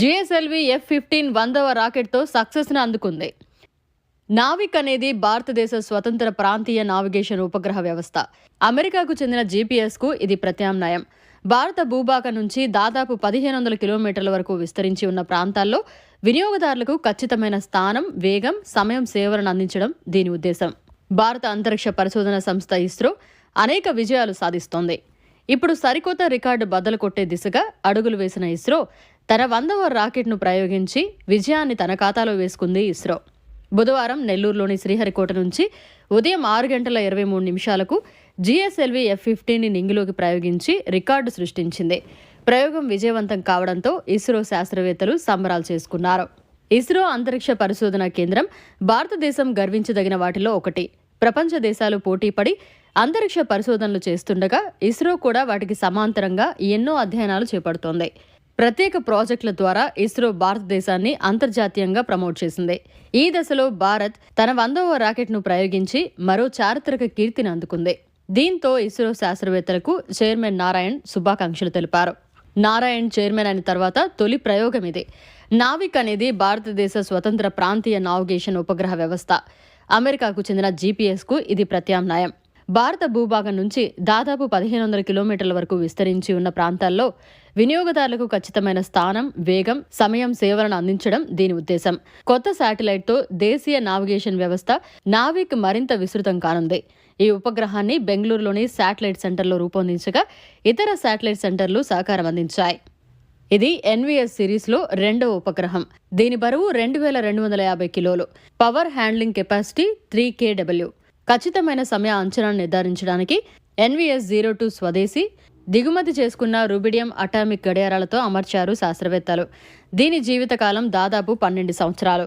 GSLV F-15 100వ రాకెట్తో సక్సెస్ను అందుకుంది. నావిక్ అనేది భారతదేశ స్వతంత్ర ప్రాంతీయ నావిగేషన్ ఉపగ్రహ వ్యవస్థ. అమెరికాకు చెందిన జీపీఎస్కు ఇది ప్రత్యామ్నాయం. భారత భూభాగం నుంచి దాదాపు 1500 కిలోమీటర్ల వరకు విస్తరించి ఉన్న ప్రాంతాల్లో వినియోగదారులకు ఖచ్చితమైన స్థానం, వేగం, సమయం సేవలను అందించడం దీని ఉద్దేశం. భారత అంతరిక్ష పరిశోధన సంస్థ ఇస్రో అనేక విజయాలు సాధిస్తోంది. ఇప్పుడు సరికొత్త రికార్డు బద్దలు కొట్టే దిశగా అడుగులు వేసిన ఇస్రో తన 100వ రాకెట్ను ప్రయోగించి విజయాన్ని తన ఖాతాలో వేసుకుంది. ఇస్రో బుధవారం నెల్లూరులోని శ్రీహరికోట నుంచి ఉదయం 6:23 జిఎస్ఎల్వి F-15ని నింగిలోకి ప్రయోగించి రికార్డు సృష్టించింది. ప్రయోగం విజయవంతం కావడంతో ఇస్రో శాస్త్రవేత్తలు సంబరాలు చేసుకున్నారు. ఇస్రో అంతరిక్ష పరిశోధన కేంద్రం భారతదేశం గర్వించదగిన వాటిలో ఒకటి. ప్రపంచ దేశాలు పోటీపడి అంతరిక్ష పరిశోధనలు చేస్తుండగా ఇస్రో కూడా వాటికి సమాంతరంగా ఎన్నో అధ్యయనాలు చేపడుతోంది. ప్రత్యేక ప్రాజెక్టుల ద్వారా ఇస్రో భారతదేశాన్ని అంతర్జాతీయంగా ప్రమోట్ చేసింది. ఈ దశలో భారత్ తన 100వ రాకెట్ను ప్రయోగించి మరో చారిత్రక కీర్తిని అందుకుంది. దీంతో ఇస్రో శాస్త్రవేత్తలకు చైర్మన్ నారాయణ్ శుభాకాంక్షలు తెలిపారు. నారాయణ్ చైర్మన్ అయిన తర్వాత తొలి ప్రయోగం ఇది. నావిక్ అనేది భారతదేశ స్వతంత్ర ప్రాంతీయ నావిగేషన్ ఉపగ్రహ వ్యవస్థ. అమెరికాకు చెందిన జీపీఎస్కు ఇది ప్రత్యామ్నాయం. భారత భూభాగం నుంచి దాదాపు 1500 కిలోమీటర్ల వరకు విస్తరించి ఉన్న ప్రాంతాల్లో వినియోగదారులకు ఖచ్చితమైన స్థానం, వేగం, సమయం సేవలను అందించడం దీని ఉద్దేశం. కొత్త శాటిలైట్తో దేశీయ నావిగేషన్ వ్యవస్థ నావిక్ మరింత విస్తృతం కానుంది. ఈ ఉపగ్రహాన్ని బెంగళూరులోని శాటిలైట్ సెంటర్లో రూపొందించగా ఇతర శాటిలైట్ సెంటర్లు సహకారం అందించాయి. ఇది ఎన్వీఎస్ సిరీస్లో 2వ ఉపగ్రహం. దీని బరువు 2250 కిలోలు. Power handling capacity 3 kW. ఖచ్చితమైన సమయ అంచనాను నిర్ధారించడానికి NVS-02 స్వదేశీ, దిగుమతి చేసుకున్న రుబిడియం అటామిక్ గడియారాలతో అమర్చారు శాస్త్రవేత్తలు. దీని జీవితకాలం దాదాపు 12 సంవత్సరాలు.